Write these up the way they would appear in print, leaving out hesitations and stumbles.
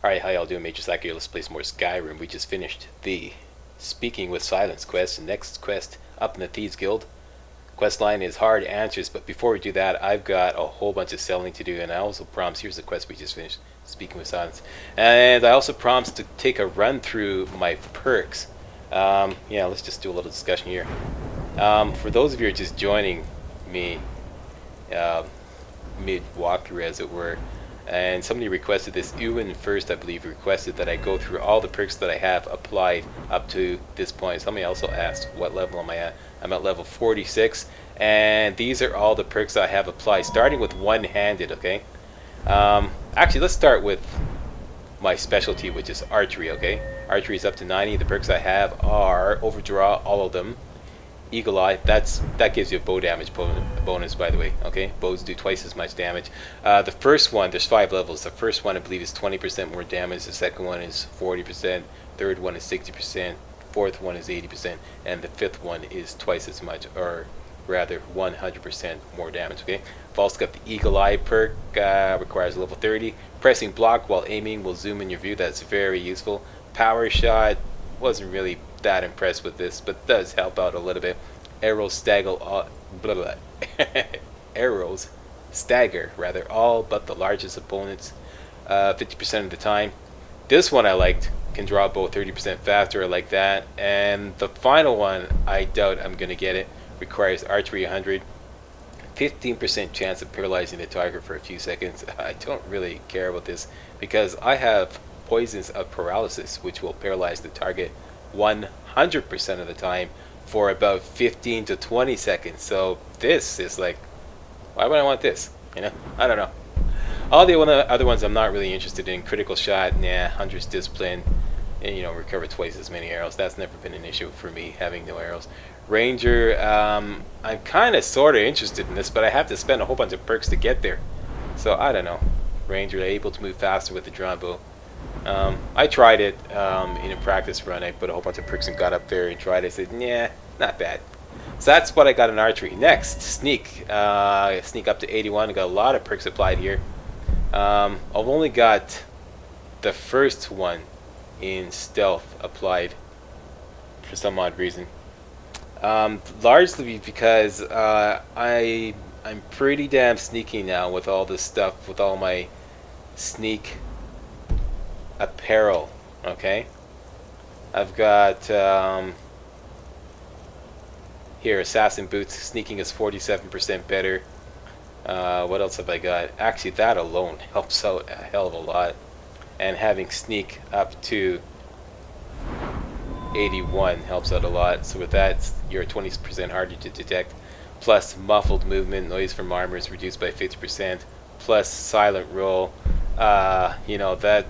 Alright, how y'all doing? MajorSlack here. Let's play some more Skyrim. We just finished the Speaking with Silence quest. The next quest up in the Thieves Guild. Quest line is hard answers, but before we do that, I've got a whole bunch of selling to do, and I also promised, here's the quest we just finished, Speaking with Silence. And I also promised to take a run through my perks. Yeah, let's just do a little discussion here. For those of you who are just joining me, mid-walkthrough as it were, and somebody requested this. Ewan first, I believe, requested that I go through all the perks that I have applied up to this point. Somebody also asked, what level am I at? I'm at level 46, and these are all the perks I have applied, starting with one-handed, okay? Actually, let's start with my specialty, which is archery, okay? Archery is up to 90. The perks I have are Overdraw, all of them. Eagle Eye, that gives you a bow damage bonus, by the way, okay? Bows do twice as much damage. The first one, there's 5 levels. The first one, I believe, is 20% more damage. The second one is 40%. Third one is 60%. Fourth one is 80%. And the fifth one is twice as much, or rather 100% more damage, okay? I've also got the Eagle Eye perk, requires level 30. Pressing block while aiming will zoom in your view. That's very useful. Power shot, wasn't really that impressed with this, but does help out a little bit. Arrows Arrows stagger rather all but the largest opponents 50% of the time. This one I liked. Can draw a bow 30% faster. I like that. And the final one, I doubt I'm gonna get it. Requires archery 100. 15% chance of paralyzing the target for a few seconds. I don't really care about this because I have poisons of paralysis, which will paralyze the target 100% of the time for about 15 to 20 seconds. So this is like, why would I want this? You know, I don't know. All the other ones I'm not really interested in. Critical shot, nah. Hunter's discipline, and you know, recover twice as many arrows. That's never been an issue for me, having no arrows. Ranger, I'm kind of sort of interested in this, but I have to spend a whole bunch of perks to get there. So I don't know. Ranger, able to move faster with the drawn bow. I tried it in a practice run. I put a whole bunch of perks and got up there and tried it. I said, nah, not bad. So that's what I got in archery. Next, sneak. Sneak up to 81. I got a lot of perks applied here. I've only got the first one in stealth applied for some odd reason. Largely because I'm pretty damn sneaky now with all this stuff, with all my sneak apparel, okay? I've got here assassin boots. Sneaking is 47% better. What else have I got? Actually, that alone helps out a hell of a lot, and having sneak up to 81 helps out a lot. So with that, you're 20% harder to detect. Plus muffled movement, noise from armor is reduced by 50%. Plus silent roll. You know, that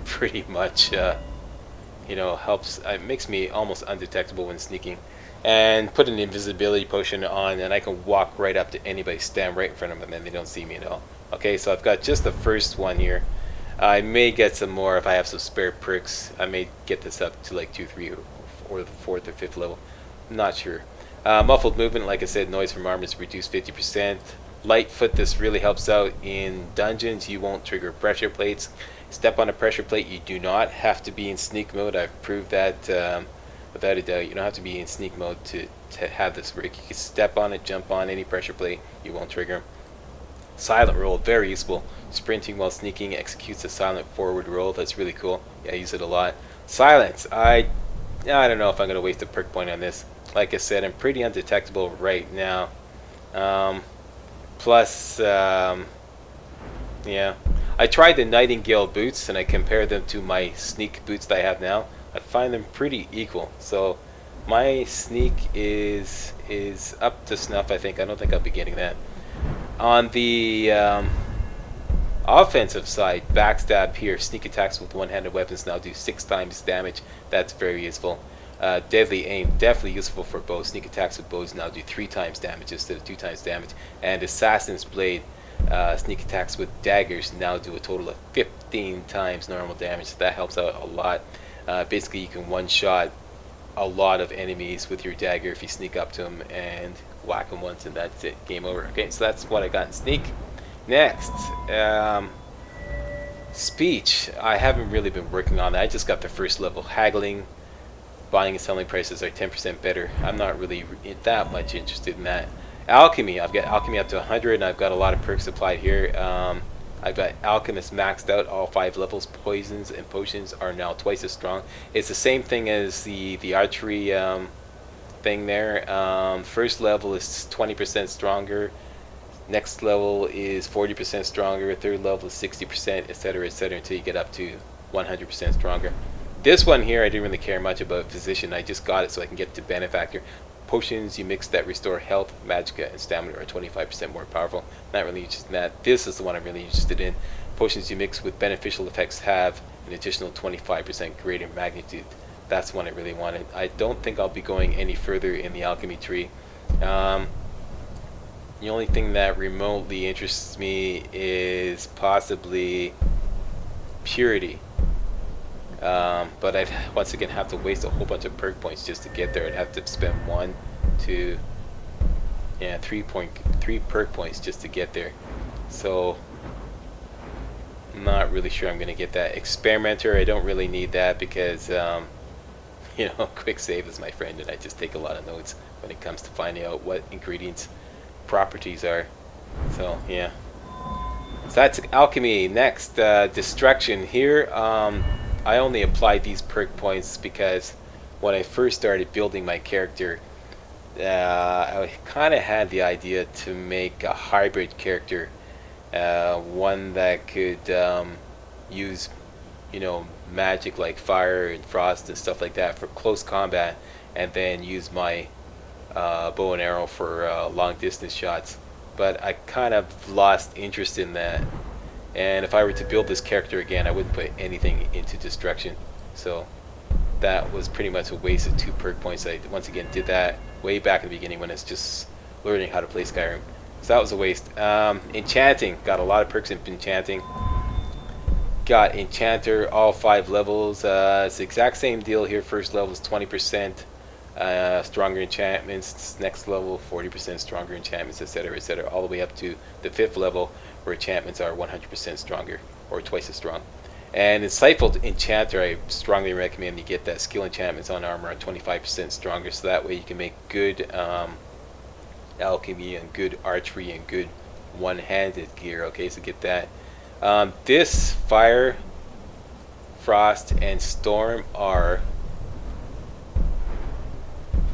pretty much you know, helps. It makes me almost undetectable when sneaking. And put an invisibility potion on, and I can walk right up to anybody, stand right in front of them, and they don't see me at all. Okay, so I've got just the first one here. I may get some more if I have some spare perks. I may get this up to like 2, 3, or the 4th or 5th level. I'm not sure. Muffled movement, like I said, noise from armor is reduced 50%. Lightfoot, this really helps out in dungeons. You won't trigger pressure plates. Step on a pressure plate, you do not have to be in sneak mode. I've proved that without a doubt. You don't have to be in sneak mode to have this work. You can step on it, jump on any pressure plate, you won't trigger them. Silent roll, very useful. Sprinting while sneaking executes a silent forward roll. That's really cool. Yeah, I use it a lot. Silence, I don't know if I'm going to waste a perk point on this. Like I said, I'm pretty undetectable right now. Plus, yeah, I tried the Nightingale boots and I compared them to my sneak boots that I have now. I find them pretty equal. So my sneak is up to snuff, I think. I don't think I'll be getting that. On the offensive side, backstab here. Sneak attacks with one-handed weapons now do 6 times damage. That's very useful. Deadly aim, definitely useful for bows. Sneak attacks with bows now do 3 times damage instead of 2 times damage. And Assassin's Blade, sneak attacks with daggers now do a total of 15 times normal damage. So that helps out a lot. Basically, you can one-shot a lot of enemies with your dagger if you sneak up to them and whack them once, and that's it. Game over. Okay, so that's what I got in sneak. Next, Speech, I haven't really been working on that. I just got the first level. Haggling, buying and selling prices are 10% better. I'm not really that much interested in that. Alchemy, I've got alchemy up to 100, and I've got a lot of perks applied here. I've got alchemist maxed out, all 5 levels. Poisons and potions are now twice as strong. It's the same thing as the archery thing there. First level is 20% stronger. Next level is 40% stronger. Third level is 60%, etc., etc., until you get up to 100% stronger. This one here, I didn't really care much about physician. I just got it so I can get to benefactor. Potions you mix that restore health, magicka, and stamina are 25% more powerful. Not really interested in that. This is the one I'm really interested in. Potions you mix with beneficial effects have an additional 25% greater magnitude. That's the one I really wanted. I don't think I'll be going any further in the alchemy tree. The only thing that remotely interests me is possibly purity. But I'd once again have to waste a whole bunch of perk points just to get there. I'd have to spend 3 perk points just to get there. So I'm not really sure I'm going to get that. Experimenter, I don't really need that because quick save is my friend, and I just take a lot of notes when it comes to finding out what ingredients properties are. So yeah, so that's alchemy. Next, distraction. Here I only applied these perk points because when I first started building my character, I kind of had the idea to make a hybrid character, one that could use magic like fire and frost and stuff like that for close combat, and then use my bow and arrow for long distance shots. But I kind of lost interest in that, and if I were to build this character again, I wouldn't put anything into destruction. So that was pretty much a waste of 2 perk points. I once again did that way back in the beginning when I was just learning how to play Skyrim. So that was a waste. Enchanting, got a lot of perks in enchanting. Got Enchanter, all 5 levels. It's the exact same deal here. First level is 20% stronger enchantments. Next level, 40% stronger enchantments, etc., etc., all the way up to the 5th level, where enchantments are 100% stronger, or twice as strong. And Untitled Enchanter, I strongly recommend you get that. Skill enchantments on armor are 25% stronger, so that way you can make good alchemy and good archery and good one-handed gear. Okay, so get that. This fire, frost, and storm are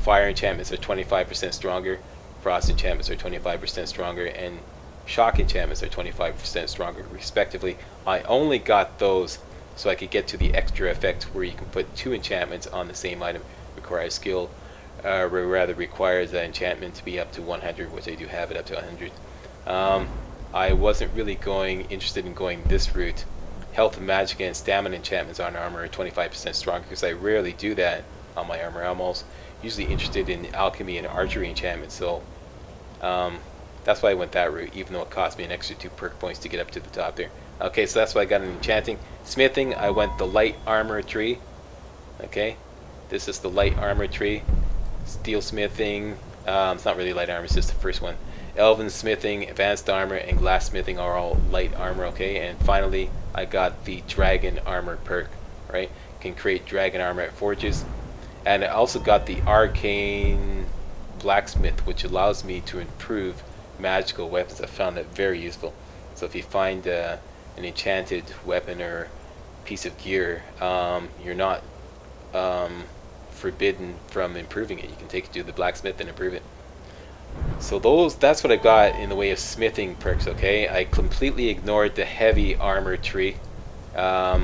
fire enchantments are 25% stronger, frost enchantments are 25% stronger, and shock enchantments are 25% stronger respectively. I only got those so I could get to the extra effect where you can put 2 enchantments on the same item. Requires skill, or rather requires that enchantment to be up to 100, which I do have it up to 100. I wasn't really interested in going this route. Health, magic, and stamina enchantments on armor are 25% stronger, because I rarely do that on my armor. I'm almost usually interested in alchemy and archery enchantments, so that's why I went that route, even though it cost me an extra 2 perk points to get up to the top there. Okay, so that's why I got an enchanting. Smithing, I went the light armor tree. Okay, this is the light armor tree. Steel smithing, it's not really light armor, it's just the first one. Elven smithing, advanced armor, and glass smithing are all light armor. Okay, and finally I got the dragon armor perk. Right, can create dragon armor at forges, and I also got the arcane blacksmith, which allows me to improve magical weapons. I found that very useful. So if you find an enchanted weapon or piece of gear, you're not forbidden from improving it. You can take it to the blacksmith and improve it. So that's what I got in the way of smithing perks. Okay, I completely ignored the heavy armor tree. A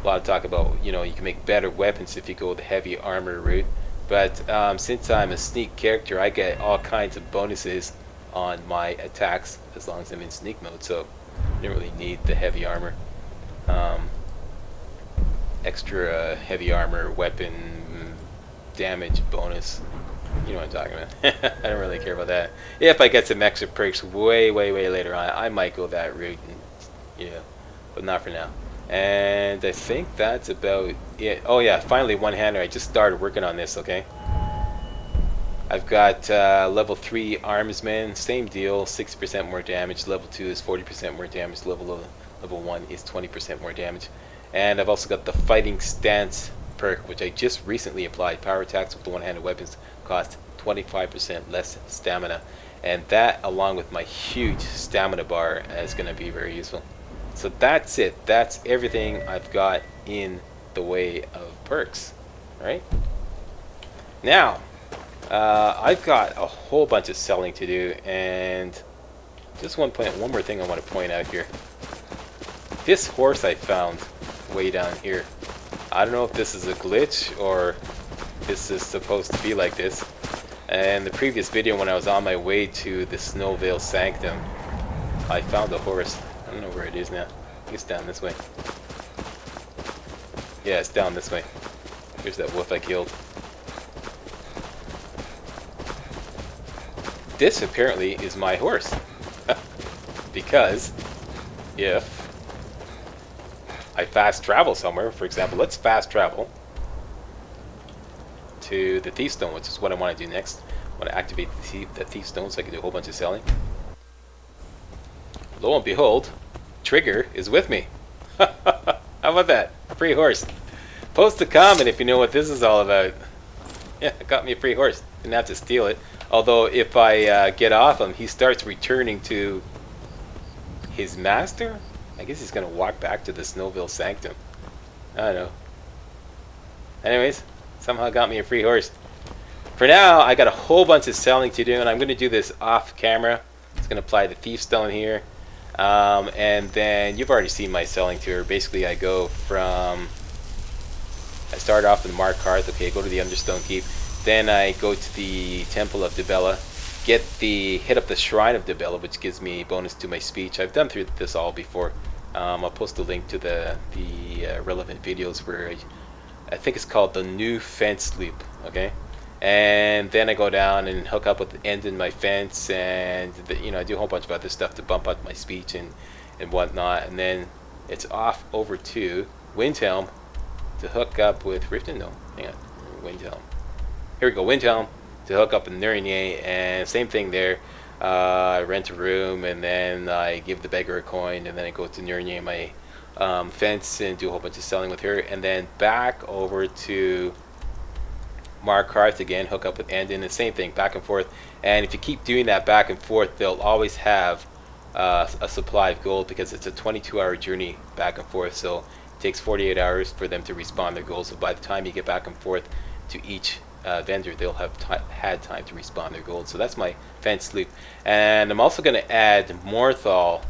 lot of talk about you can make better weapons if you go the heavy armor route, but since I'm a sneak character, I get all kinds of bonuses on my attacks as long as I'm in sneak mode, so I don't really need the heavy armor. Extra heavy armor weapon damage bonus, you know what I'm talking about. I don't really care about that. If I get some extra perks way later on, I might go that route, and, but not for now. And I think that's about it. Oh yeah, finally one-hander. I just started working on this. Okay, I've got level 3 armsman, same deal, 60% more damage. Level 2 is 40% more damage. Level level 1 is 20% more damage. And I've also got the fighting stance perk, which I just recently applied. Power attacks with the one-handed weapons cost 25% less stamina, and that along with my huge stamina bar is going to be very useful. So that's it. That's everything I've got in the way of perks. Alright, now I've got a whole bunch of selling to do, and just one more thing I want to point out here. This horse I found way down here, I don't know if this is a glitch or this is supposed to be like this. And the previous video, when I was on my way to the Snowvale Sanctum, I found a horse. I don't know where it is now. I think it's down this way. Yeah, it's down this way. Here's that wolf I killed. This apparently is my horse. Because if I fast travel somewhere, for example, let's fast travel to the Thief Stone, which is what I want to do next. I want to activate the Thief Stone so I can do a whole bunch of selling. Lo and behold, Trigger is with me. How about that? Free horse. Post a comment if you know what this is all about. Yeah, it got me a free horse. Didn't have to steal it. Although if I get off him, he starts returning to his master. I guess he's going to walk back to the Snowvale Sanctum. I don't know. Anyways, somehow got me a free horse. For now, I got a whole bunch of selling to do, and I'm going to do this off camera. It's going to apply the Thief Stone here. And then you've already seen my selling tour. Basically, I go from... I start off with Mark Hearth. Okay, go to the Understone Keep. Then I go to the Temple of Dibella. Hit up the Shrine of Dibella, which gives me bonus to my speech. I've done through this all before. I'll post a link to the relevant videos where I think it's called the New Fence Loop. Okay, and then I go down and hook up with the end in my fence, and I do a whole bunch of other stuff to bump up my speech and whatnot. And then it's off over to Windhelm to hook up with Riften. No, hang on, Windhelm. Here we go, Windhelm to hook up with Nurnier, and same thing there. I rent a room, and then I give the beggar a coin, and then I go to Nurnier, my fence, and do a whole bunch of selling with her, and then back over to Mark Hearth again, hook up with Andin, the same thing, back and forth. And if you keep doing that back and forth, they'll always have a supply of gold, because it's a 22-hour journey back and forth, so it takes 48 hours for them to respawn their gold. So by the time you get back and forth to each vendor, they'll have had time to respawn their gold. So that's my fence loop. And I'm also going to add Morthal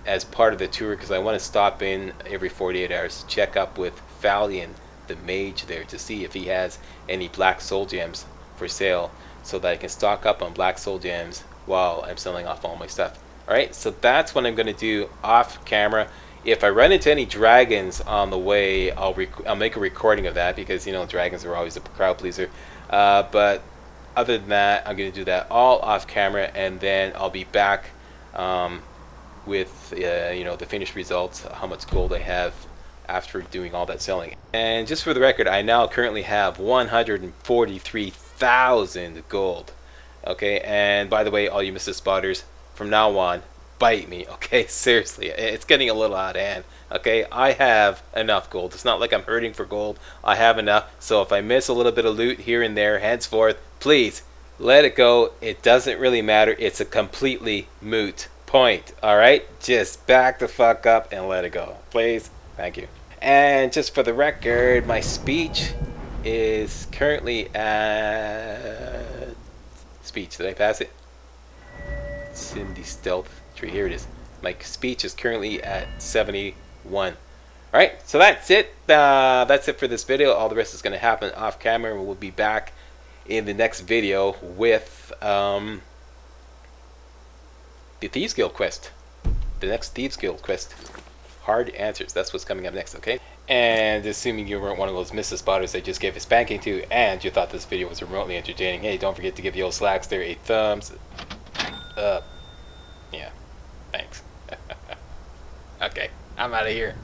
as part of the tour, because I want to stop in every 48 hours to check up with Falion, the mage there, to see if he has any black soul gems for sale, so that I can stock up on black soul gems while I'm selling off all my stuff. Alright, so that's what I'm going to do off camera. If I run into any dragons on the way, I'll make a recording of that, because dragons are always a crowd pleaser. But other than that, I'm going to do that all off camera, and then I'll be back with the finished results, how much gold I have after doing all that selling. And just for the record, I now currently have 143,000 gold. Okay, and by the way, all you Mr. Spotters, from now on, bite me, okay? Seriously, it's getting a little out of hand. Okay, I have enough gold. It's not like I'm hurting for gold. I have enough. So if I miss a little bit of loot here and there, henceforth, please let it go. It doesn't really matter. It's a completely moot point. Alright, just back the fuck up and let it go, please. Thank you. And just for the record, my speech is currently at speech. Did I pass it? It's in the stealth tree. Here it is. My speech is currently at 71. Alright, so that's it. That's it for this video. All the rest is going to happen off camera, and we'll be back in the next video with the Thieves Guild quest. The next Thieves Guild quest. Hard answers. That's what's coming up next, okay? And assuming you weren't one of those Mrs. Spotters I just gave a spanking to, and you thought this video was remotely entertaining, hey, don't forget to give the old Slackster a thumbs up. Yeah, thanks. Okay, I'm out of here.